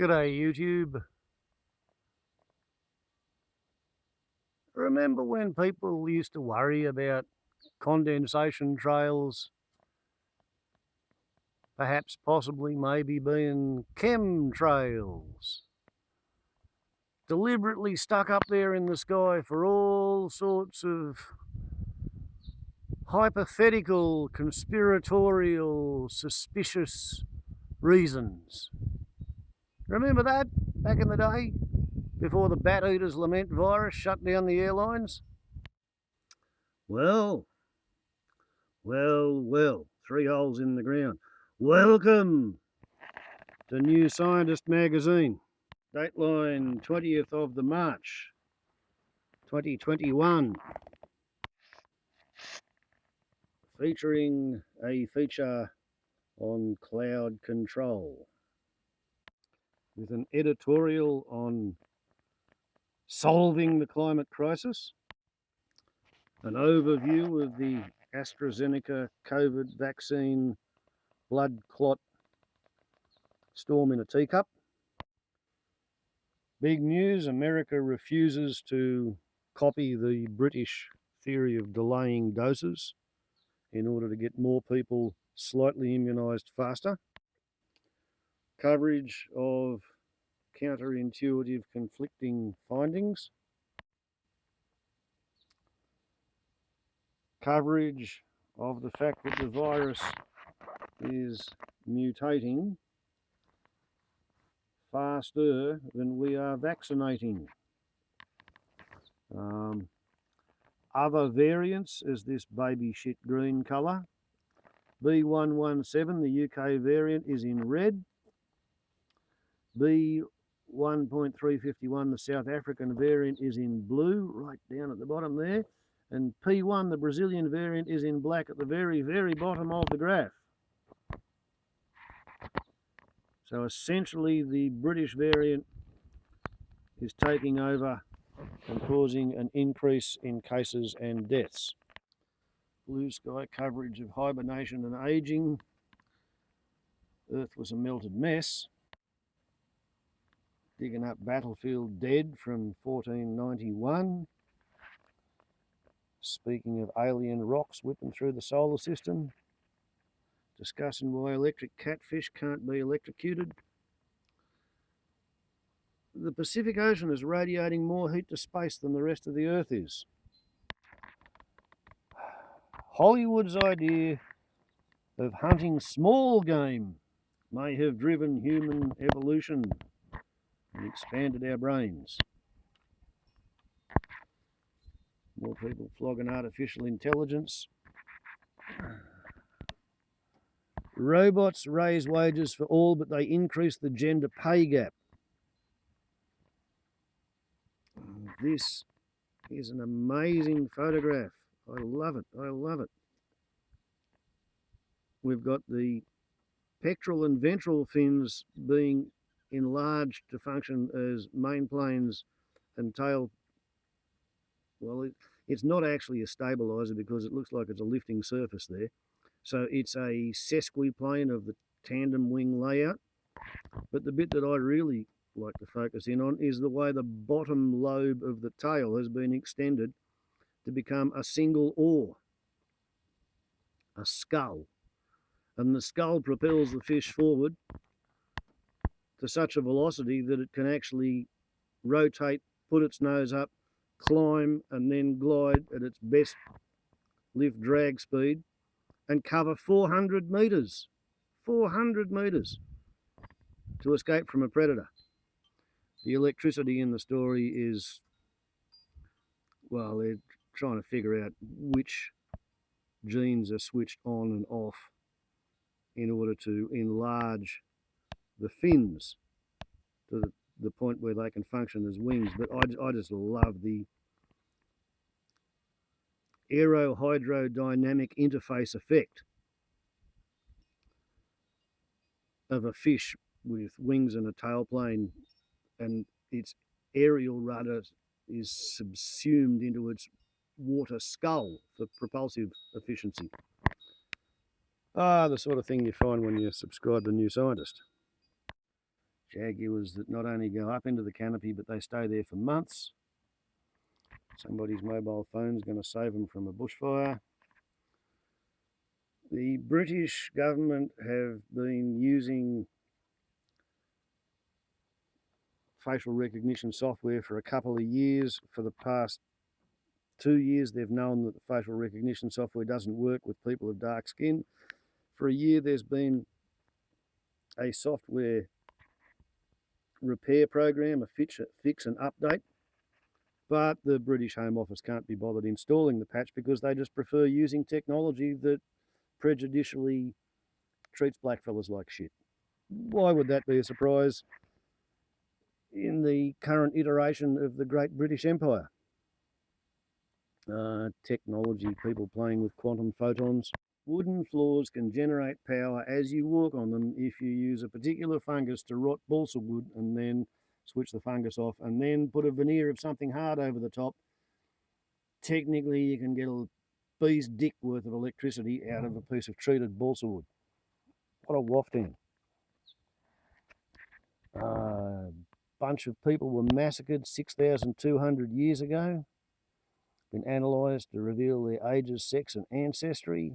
G'day YouTube. Remember when people used to worry about condensation trails perhaps possibly maybe being chemtrails, deliberately stuck up there in the sky for all sorts of hypothetical, conspiratorial, suspicious reasons? Remember that back in the day, before the Bat Eaters Lament virus shut down the airlines? Well, three holes in the ground. Welcome to New Scientist magazine. Dateline 20th of the March, 2021. Featuring a feature on cloud control, with an editorial on solving the climate crisis, an overview of the AstraZeneca COVID vaccine blood clot storm in a teacup. Big news, America refuses to copy the British theory of delaying doses in order to get more people slightly immunised faster. Coverage of counterintuitive conflicting findings. Coverage of the fact that the virus is mutating faster than we are vaccinating. Other variants is this baby shit green colour. B117, the UK variant, is in red. B1.351, the South African variant, is in blue, right down at the bottom there. And P1, the Brazilian variant, is in black at the very, very bottom of the graph. So essentially the British variant is taking over and causing an increase in cases and deaths. Blue sky coverage of hibernation and ageing. Earth was a melted mess. Digging up battlefield dead from 1491. Speaking of alien rocks whipping through the solar system. Discussing why electric catfish can't be electrocuted. The Pacific Ocean is radiating more heat to space than the rest of the Earth is. Hollywood's idea of hunting small game may have driven human evolution and expanded our brains. More people flogging artificial intelligence. Robots raise wages for all, but they increase the gender pay gap. This is an amazing photograph. I love it. I love it. We've got the pectoral and ventral fins being enlarged to function as main planes and tail. Well, it's not actually a stabilizer because it looks like it's a lifting surface there. So it's a sesquiplane of the tandem wing layout. But the bit that I really like to focus in on is the way the bottom lobe of the tail has been extended to become a single oar, a skull. And the skull propels the fish forward to such a velocity that it can actually rotate, put its nose up, climb, and then glide at its best lift drag speed and cover 400 metres. 400 metres to escape from a predator. The electricity in the story is, well, they're trying to figure out which genes are switched on and off in order to enlarge the fins to the point where they can function as wings. But I just love the aerohydrodynamic interface effect of a fish with wings and a tailplane, and its aerial rudder is subsumed into its water skull for propulsive efficiency. The sort of thing you find when you subscribe to New Scientist. Jaguars that not only go up into the canopy, but they stay there for months. Somebody's mobile phone is going to save them from a bushfire. The British government have been using facial recognition software for a couple of years. For the past 2 years, they've known that the facial recognition software doesn't work with people of dark skin. For a year, there's been a software repair program, a fix and update, but the British Home Office can't be bothered installing the patch because they just prefer using technology that prejudicially treats blackfellas like shit. Why would that be a surprise in the current iteration of the Great British Empire? Technology, people playing with quantum photons. Wooden floors can generate power as you walk on them if you use a particular fungus to rot balsa wood and then switch the fungus off and then put a veneer of something hard over the top. Technically, you can get a bee's dick worth of electricity out of a piece of treated balsa wood. What a wafting. A bunch of people were massacred 6,200 years ago. Been analysed to reveal their ages, sex and ancestry.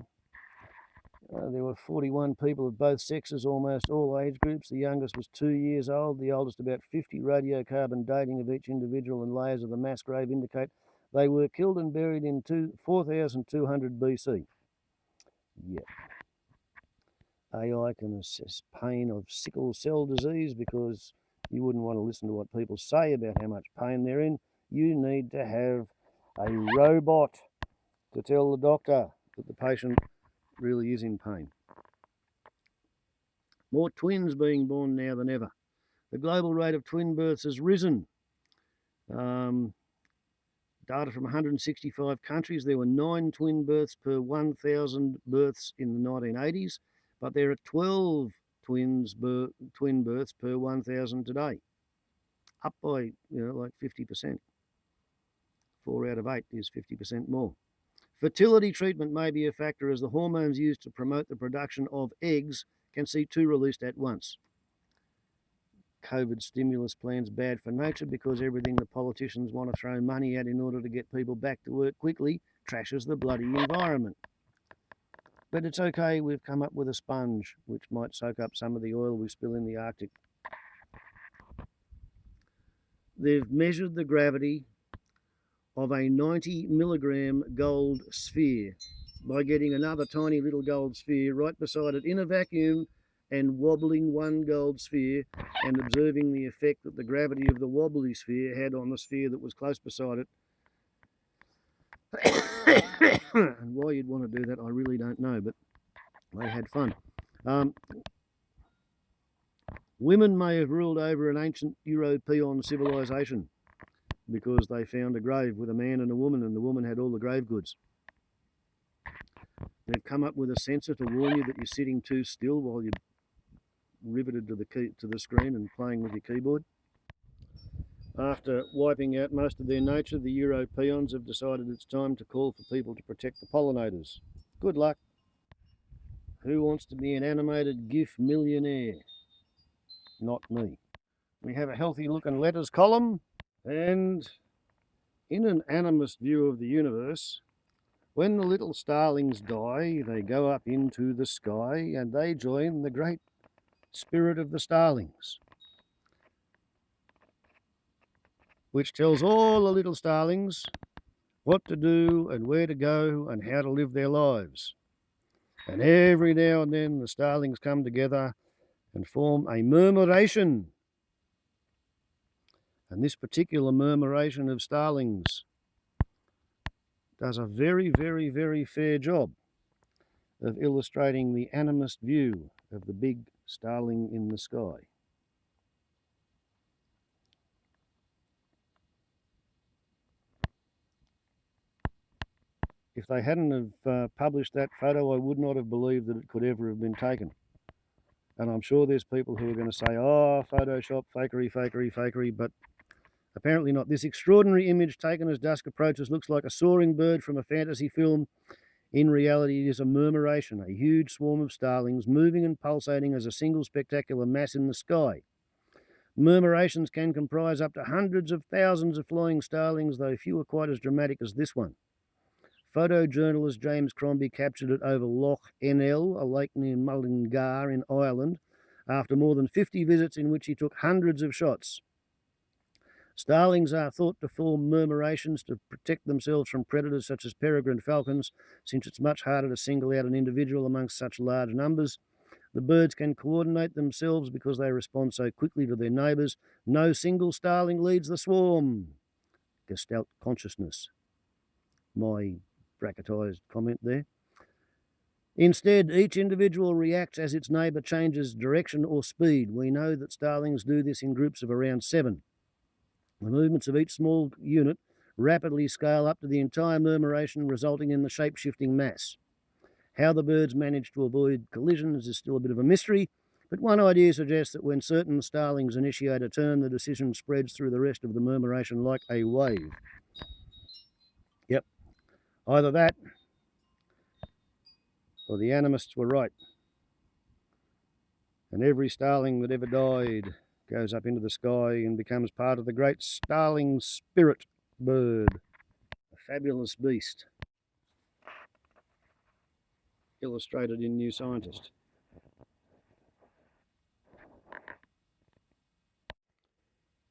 There were 41 people of both sexes, almost all age groups. The youngest was 2 years old, the oldest about 50. Radiocarbon dating of each individual and layers of the mass grave indicate they were killed and buried in 4,200 BC. Yep. AI can assess pain of sickle cell disease because you wouldn't want to listen to what people say about how much pain they're in. You need to have a robot to tell the doctor that the patient really is in pain. More twins being born now than ever. The global rate of twin births has risen. Data from 165 countries, there were 9 twin births per 1,000 births in the 1980s, but there are 12 twin births per 1,000 today, up by like 50%. 4 out of 8 is 50% more. Fertility treatment may be a factor as the hormones used to promote the production of eggs can see 2 released at once. COVID stimulus plans bad for nature because everything the politicians want to throw money at in order to get people back to work quickly trashes the bloody environment. But it's okay, we've come up with a sponge which might soak up some of the oil we spill in the Arctic. They've measured the gravity of a 90 milligram gold sphere by getting another tiny little gold sphere right beside it in a vacuum and wobbling one gold sphere and observing the effect that the gravity of the wobbly sphere had on the sphere that was close beside it. And why you'd want to do that, I really don't know, but they had fun. Women may have ruled over an ancient European civilization because they found a grave with a man and a woman, and the woman had all the grave goods. They've come up with a sensor to warn you that you're sitting too still while you're riveted to the screen and playing with your keyboard. After wiping out most of their nature, the Europeans have decided it's time to call for people to protect the pollinators. Good luck. Who wants to be an animated GIF millionaire? Not me. We have a healthy looking letters column, and in an animist view of the universe, when the little starlings die, they go up into the sky and they join the great spirit of the starlings, which tells all the little starlings what to do and where to go and how to live their lives. And every now and then the starlings come together and form a murmuration. And this particular murmuration of starlings does a very, very, very fair job of illustrating the animist view of the big starling in the sky. If they hadn't have published that photo, I would not have believed that it could ever have been taken. And I'm sure there's people who are going to say, oh, Photoshop, fakery, fakery, fakery, but apparently not. This extraordinary image taken as dusk approaches looks like a soaring bird from a fantasy film. In reality, it is a murmuration, a huge swarm of starlings moving and pulsating as a single spectacular mass in the sky. Murmurations can comprise up to hundreds of thousands of flying starlings, though few are quite as dramatic as this one. Photojournalist James Crombie captured it over Loch Ennell, a lake near Mullingar in Ireland, after more than 50 visits in which he took hundreds of shots. Starlings are thought to form murmurations to protect themselves from predators such as peregrine falcons, since it's much harder to single out an individual amongst such large numbers. The birds can coordinate themselves because they respond so quickly to their neighbours. No single starling leads the swarm. Gestalt consciousness. My bracketised comment there. Instead, each individual reacts as its neighbour changes direction or speed. We know that starlings do this in groups of around 7. The movements of each small unit rapidly scale up to the entire murmuration, resulting in the shape-shifting mass. How the birds manage to avoid collisions is still a bit of a mystery, but one idea suggests that when certain starlings initiate a turn, the decision spreads through the rest of the murmuration like a wave. Yep, either that or the animists were right, and every starling that ever died goes up into the sky and becomes part of the great starling spirit bird, a fabulous beast, illustrated in New Scientist.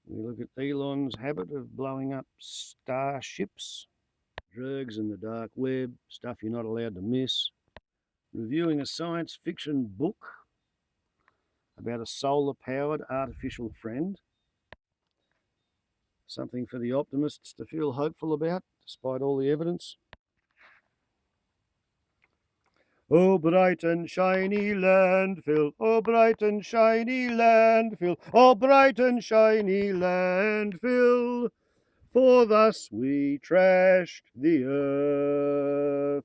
We look at Elon's habit of blowing up starships, drugs in the dark web, stuff you're not allowed to miss, reviewing a science fiction book about a solar-powered artificial friend, something for the optimists to feel hopeful about, despite all the evidence. Oh, bright and shiny landfill, oh, bright and shiny landfill, oh, bright and shiny landfill, for thus we trashed the earth.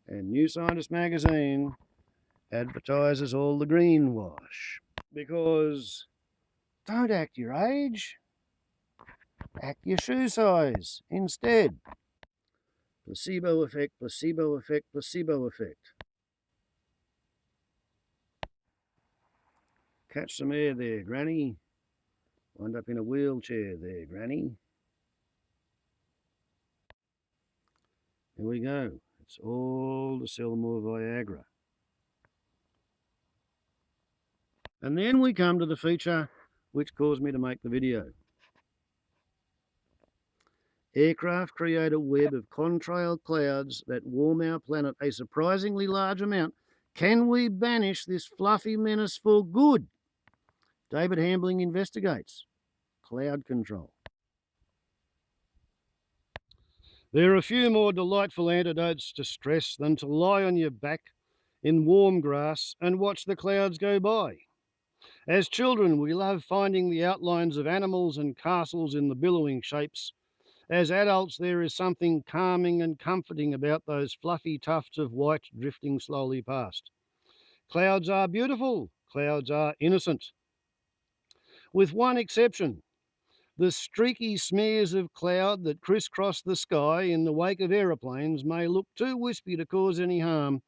And New Scientist magazine advertises all the greenwash, because don't act your age, act your shoe size instead. Placebo effect, placebo effect, placebo effect. Catch some air there, Granny. Wind up in a wheelchair there, Granny. Here we go. It's all to sell more Viagra. And then we come to the feature which caused me to make the video. Aircraft create a web of contrail clouds that warm our planet a surprisingly large amount. Can we banish this fluffy menace for good? David Hambling investigates. Cloud control. There are few more delightful antidotes to stress than to lie on your back in warm grass and watch the clouds go by. As children, we love finding the outlines of animals and castles in the billowing shapes. As adults, there is something calming and comforting about those fluffy tufts of white drifting slowly past. Clouds are beautiful. Clouds are innocent. With one exception. The streaky smears of cloud that crisscross the sky in the wake of aeroplanes may look too wispy to cause any harm,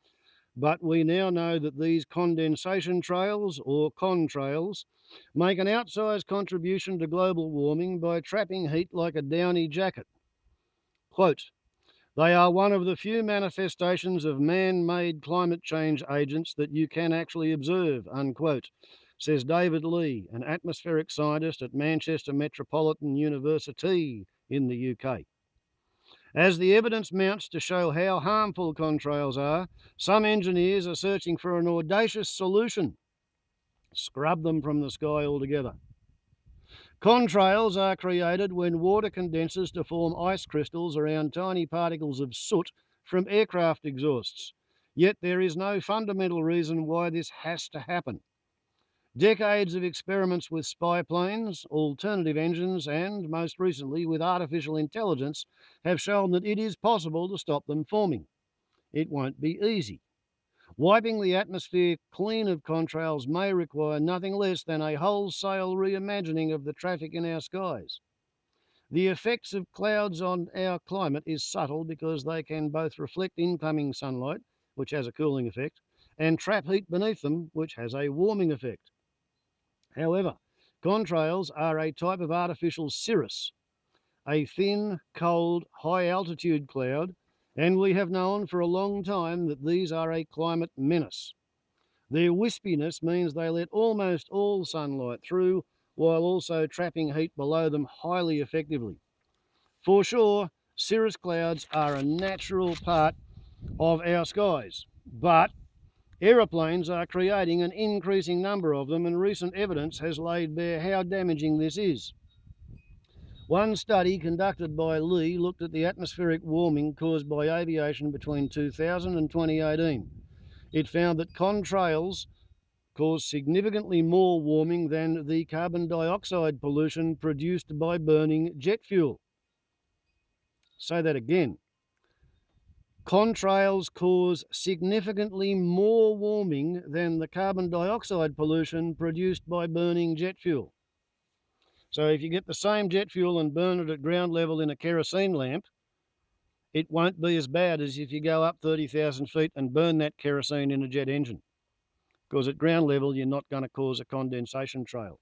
but we now know that these condensation trails, or contrails, make an outsized contribution to global warming by trapping heat like a downy jacket. Quote, they are one of the few manifestations of man-made climate change agents that you can actually observe, unquote, says David Lee, an atmospheric scientist at Manchester Metropolitan University in the UK. As the evidence mounts to show how harmful contrails are, some engineers are searching for an audacious solution. Scrub them from the sky altogether. Contrails are created when water condenses to form ice crystals around tiny particles of soot from aircraft exhausts. Yet there is no fundamental reason why this has to happen. Decades of experiments with spy planes, alternative engines, and most recently with artificial intelligence have shown that it is possible to stop them forming. It won't be easy. Wiping the atmosphere clean of contrails may require nothing less than a wholesale reimagining of the traffic in our skies. The effects of clouds on our climate is subtle because they can both reflect incoming sunlight, which has a cooling effect, and trap heat beneath them, which has a warming effect. However, contrails are a type of artificial cirrus, a thin, cold, high-altitude cloud, and we have known for a long time that these are a climate menace. Their wispiness means they let almost all sunlight through, while also trapping heat below them highly effectively. For sure, cirrus clouds are a natural part of our skies, but aeroplanes are creating an increasing number of them, and recent evidence has laid bare how damaging this is. One study conducted by Lee looked at the atmospheric warming caused by aviation between 2000 and 2018. It found that contrails cause significantly more warming than the carbon dioxide pollution produced by burning jet fuel. Say that again. Contrails cause significantly more warming than the carbon dioxide pollution produced by burning jet fuel. So if you get the same jet fuel and burn it at ground level in a kerosene lamp, it won't be as bad as if you go up 30,000 feet and burn that kerosene in a jet engine. Because at ground level, you're not going to cause a condensation trail.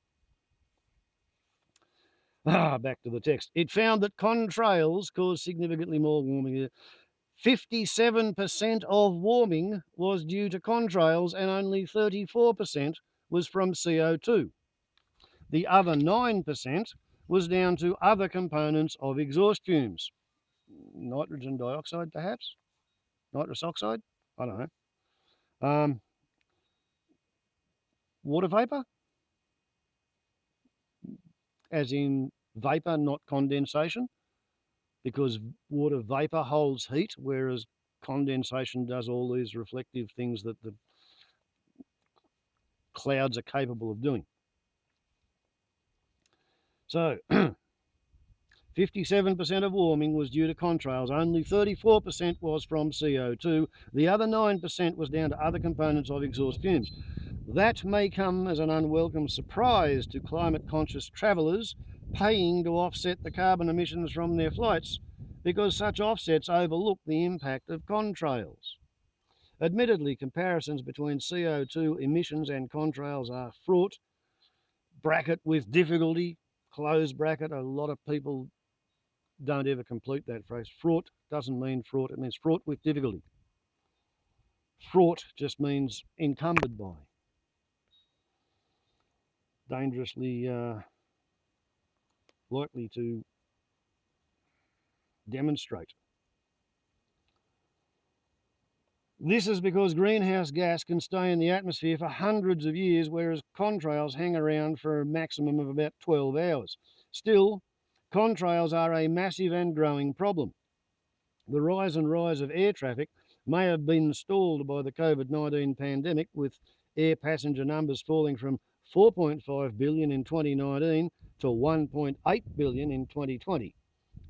Back to the text. It found that contrails cause significantly more warming. 57% of warming was due to contrails and only 34% was from CO2. The other 9% was down to other components of exhaust fumes. Nitrogen dioxide, perhaps? Nitrous oxide? I don't know. Water vapour? As in vapour, not condensation, because water vapour holds heat, whereas condensation does all these reflective things that the clouds are capable of doing. So 57% of warming was due to contrails, only 34% was from CO2, the other 9% was down to other components of exhaust fumes. That may come as an unwelcome surprise to climate-conscious travellers paying to offset the carbon emissions from their flights, because such offsets overlook the impact of contrails. Admittedly, comparisons between CO2 emissions and contrails are fraught, bracket with difficulty, close bracket. A lot of people don't ever complete that phrase. Fraught doesn't mean fraught, it means fraught with difficulty. Fraught just means encumbered by. Dangerously likely to demonstrate. This is because greenhouse gas can stay in the atmosphere for hundreds of years, whereas contrails hang around for a maximum of about 12 hours. Still, contrails are a massive and growing problem. The rise of air traffic may have been stalled by the COVID-19 pandemic, with air passenger numbers falling from 4.5 billion in 2019 to 1.8 billion in 2020.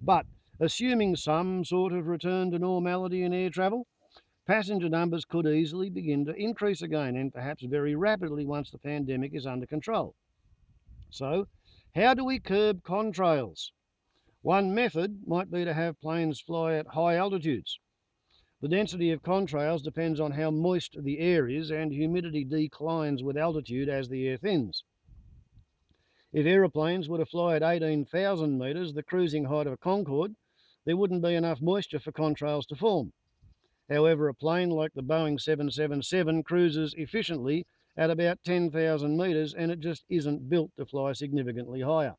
But assuming some sort of return to normality in air travel, passenger numbers could easily begin to increase again, and perhaps very rapidly once the pandemic is under control. So, how do we curb contrails? One method might be to have planes fly at high altitudes. The density of contrails depends on how moist the air is, and humidity declines with altitude as the air thins. If aeroplanes were to fly at 18,000 metres, the cruising height of a Concorde, there wouldn't be enough moisture for contrails to form. However, a plane like the Boeing 777 cruises efficiently at about 10,000 metres, and it just isn't built to fly significantly higher.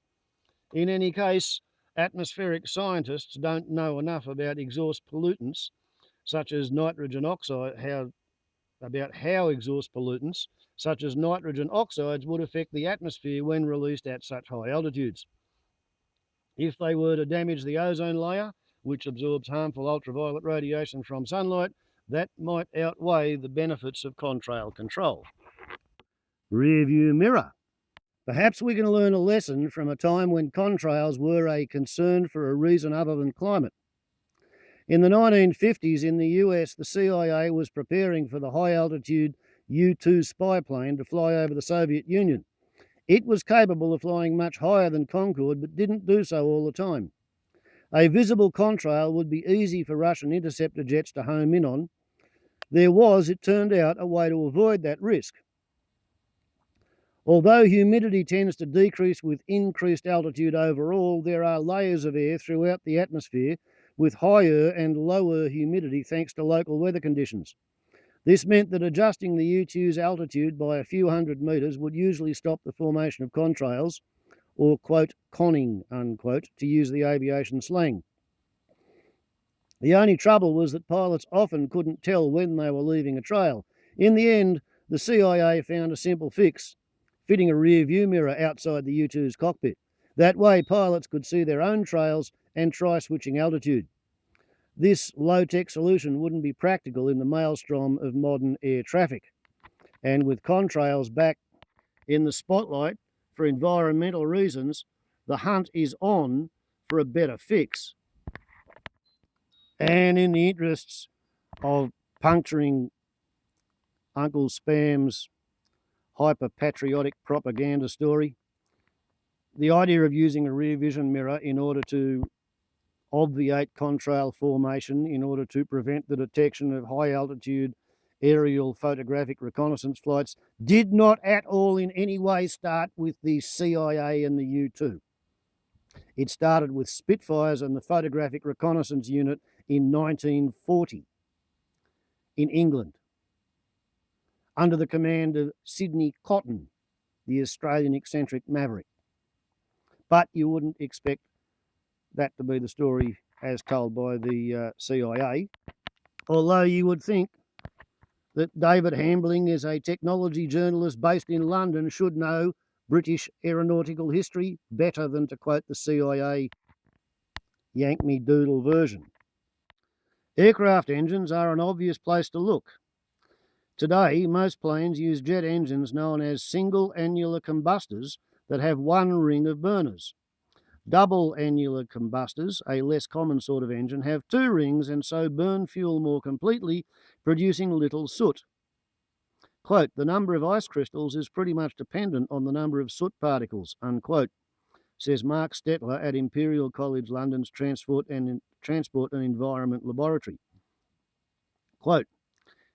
In any case, atmospheric scientists don't know enough about exhaust pollutants, such as nitrogen oxide, how exhaust pollutants, such as nitrogen oxides, would affect the atmosphere when released at such high altitudes. If they were to damage the ozone layer, which absorbs harmful ultraviolet radiation from sunlight, that might outweigh the benefits of contrail control. Rearview mirror. Perhaps we can learn a lesson from a time when contrails were a concern for a reason other than climate. In the 1950s in the US, the CIA was preparing for the high-altitude U-2 spy plane to fly over the Soviet Union. It was capable of flying much higher than Concorde, but didn't do so all the time. A visible contrail would be easy for Russian interceptor jets to home in on, there was, it turned out, a way to avoid that risk. Although humidity tends to decrease with increased altitude overall, there are layers of air throughout the atmosphere with higher and lower humidity thanks to local weather conditions. This meant that adjusting the U2's altitude by a few hundred metres would usually stop the formation of contrails, or, quote, conning, unquote, to use the aviation slang. The only trouble was that pilots often couldn't tell when they were leaving a trail. In the end, the CIA found a simple fix, fitting a rear view mirror outside the U2's cockpit. That way, pilots could see their own trails and try switching altitude. This low-tech solution wouldn't be practical in the maelstrom of modern air traffic. And with contrails back in the spotlight for environmental reasons, the hunt is on for a better fix. And in the interests of puncturing Uncle Spam's hyper-patriotic propaganda story, the idea of using a rear vision mirror in order to obviate contrail formation, in order to prevent the detection of high-altitude aerial photographic reconnaissance flights, did not at all in any way start with the CIA and the U2. It started with Spitfires and the Photographic Reconnaissance Unit in 1940 in England, under the command of Sidney Cotton, the Australian eccentric maverick. But you wouldn't expect that to be the story as told by the CIA, although you would think that David Hambling, as a technology journalist based in London, should know British aeronautical history better than to quote the CIA Yank Me Doodle version. Aircraft engines are an obvious place to look. Today, most planes use jet engines known as single annular combustors that have one ring of burners. Double annular combustors, a less common sort of engine, have two rings and so burn fuel more completely, producing little soot. Quote, the number of ice crystals is pretty much dependent on the number of soot particles, unquote, says Mark Stettler at Imperial College London's Transport and Environment Laboratory. Quote,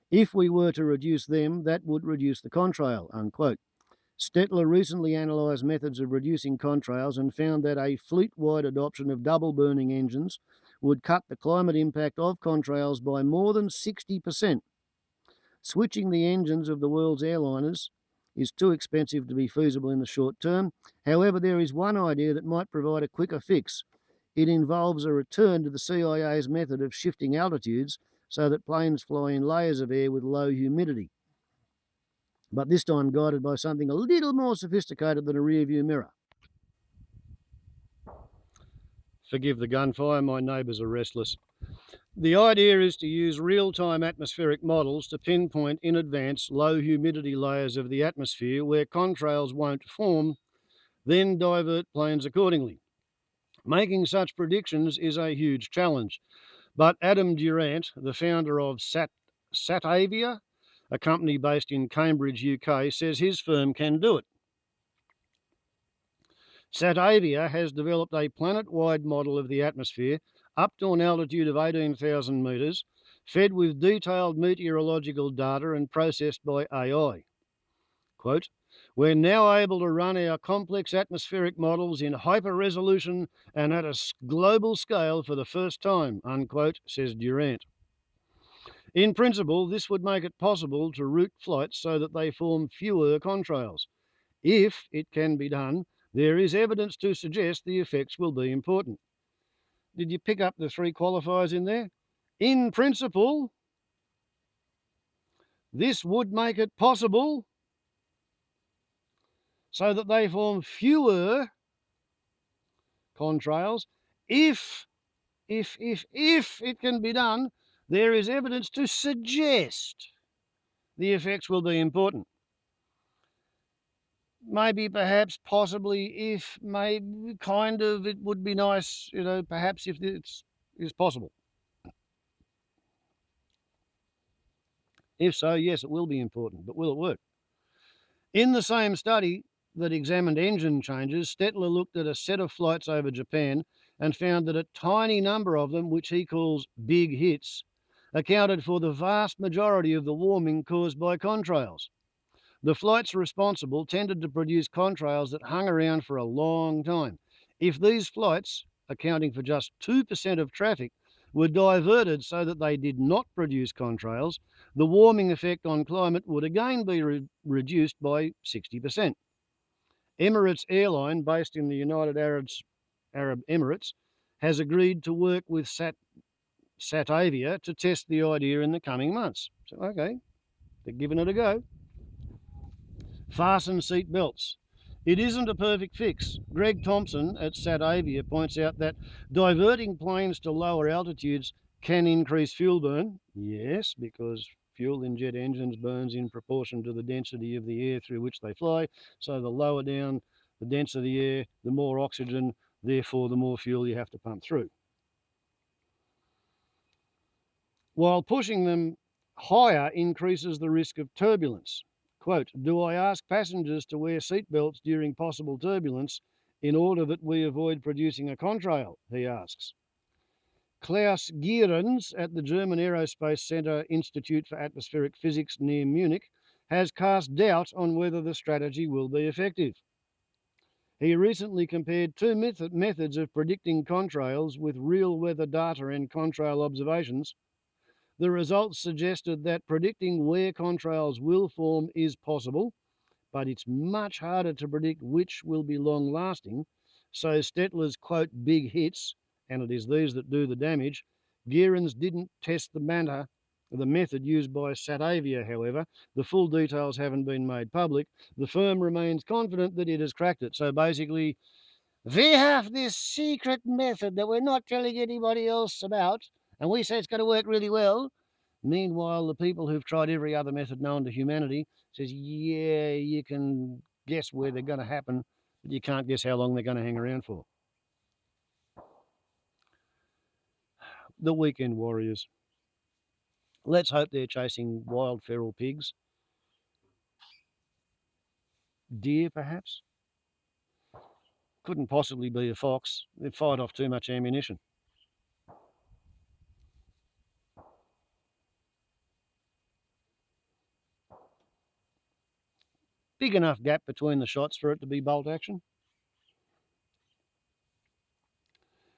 if we were to reduce them, that would reduce the contrail, unquote. Stettler recently analysed methods of reducing contrails and found that a fleet-wide adoption of double-burning engines would cut the climate impact of contrails by more than 60%. Switching the engines of the world's airliners is too expensive to be feasible in the short term. However, there is one idea that might provide a quicker fix. It involves a return to the CIA's method of shifting altitudes so that planes fly in layers of air with low humidity, but this time guided by something a little more sophisticated than a rear-view mirror. Forgive the gunfire, my neighbours are restless. The idea is to use real-time atmospheric models to pinpoint in advance low humidity layers of the atmosphere where contrails won't form, then divert planes accordingly. Making such predictions is a huge challenge, but Adam Durant, the founder of Satavia, a company based in Cambridge, UK, says his firm can do it. Satavia has developed a planet-wide model of the atmosphere up to an altitude of 18,000 metres, fed with detailed meteorological data and processed by AI. Quote, we're now able to run our complex atmospheric models in hyper-resolution and at a global scale for the first time, unquote, says Durant. In principle, this would make it possible to route flights so that they form fewer contrails. If it can be done, there is evidence to suggest the effects will be important. Did you pick up the three qualifiers in there? In principle, this would make it possible so that they form fewer contrails. If it can be done, there is evidence to suggest the effects will be important. Maybe, perhaps, possibly, if, maybe, kind of, it would be nice, perhaps if it is possible. If so, yes, it will be important, but will it work? In the same study that examined engine changes, Stettler looked at a set of flights over Japan and found that a tiny number of them, which he calls big hits, accounted for the vast majority of the warming caused by contrails. The flights responsible tended to produce contrails that hung around for a long time. If these flights, accounting for just 2% of traffic, were diverted so that they did not produce contrails, the warming effect on climate would again be reduced by 60%. Emirates Airline, based in the United Arab Emirates, has agreed to work with Satavia to test the idea in the coming months. So, okay, they're giving it a go. Fasten seat belts. It isn't a perfect fix. Greg Thompson at Satavia points out that diverting planes to lower altitudes can increase fuel burn. Yes, because fuel in jet engines burns in proportion to the density of the air through which they fly. So the lower down the density of the air, the more oxygen, therefore the more fuel you have to pump through. While pushing them higher increases the risk of turbulence. Quote, do I ask passengers to wear seatbelts during possible turbulence in order that we avoid producing a contrail, he asks. Klaus Gierens at the German Aerospace Center Institute for Atmospheric Physics near Munich has cast doubt on whether the strategy will be effective. He recently compared two methods of predicting contrails with real weather data and contrail observations. The results suggested that predicting where contrails will form is possible, but it's much harder to predict which will be long-lasting. So Stettler's, quote, big hits, and it is these that do the damage. Gierens didn't test the method used by Satavia, however. The full details haven't been made public. The firm remains confident that it has cracked it. So basically, we have this secret method that we're not telling anybody else about, and we say it's going to work really well. Meanwhile, the people who've tried every other method known to humanity says, yeah, you can guess where they're going to happen, but you can't guess how long they're going to hang around for. The weekend warriors. Let's hope they're chasing wild feral pigs. Deer, perhaps? Couldn't possibly be a fox. They've fired off too much ammunition. Big enough gap between the shots for it to be bolt action.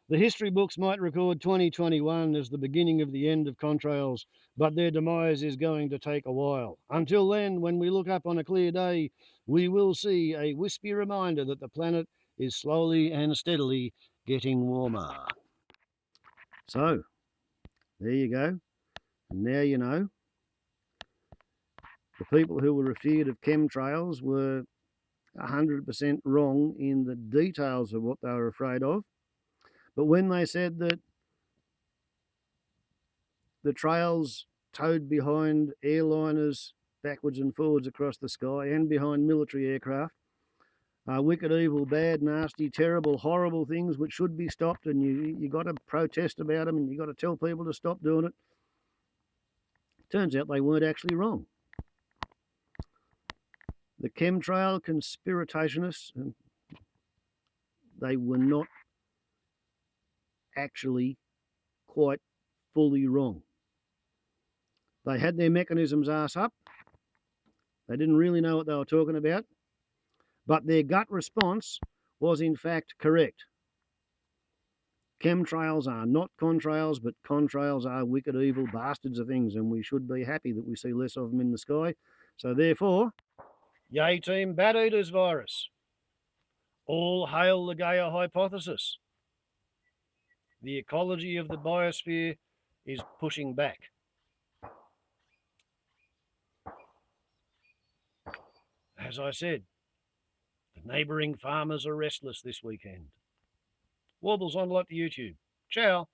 The history books might record 2021 as the beginning of the end of contrails, but their demise is going to take a while. Until then, when we look up on a clear day, we will see a wispy reminder that the planet is slowly and steadily getting warmer. So, there you go. And now you know. The people who were afeared of chemtrails were 100% wrong in the details of what they were afraid of. But when they said that the trails towed behind airliners backwards and forwards across the sky and behind military aircraft are wicked, evil, bad, nasty, terrible, horrible things which should be stopped, and you got to protest about them and you got to tell people to stop doing it. Turns out they weren't actually wrong. The Chem-Trail Conspirators, they were not actually quite fully wrong. They had their mechanisms arse up. They didn't really know what they were talking about, but their gut response was in fact correct. Chemtrails are not contrails, but contrails are wicked, evil bastards of things, and we should be happy that we see less of them in the sky. So therefore, yay team Bat Eaters virus. All hail the Gaia hypothesis. The ecology of the biosphere is pushing back. As I said, the neighbouring farmers are restless this weekend. Warbles on a lot to YouTube. Ciao.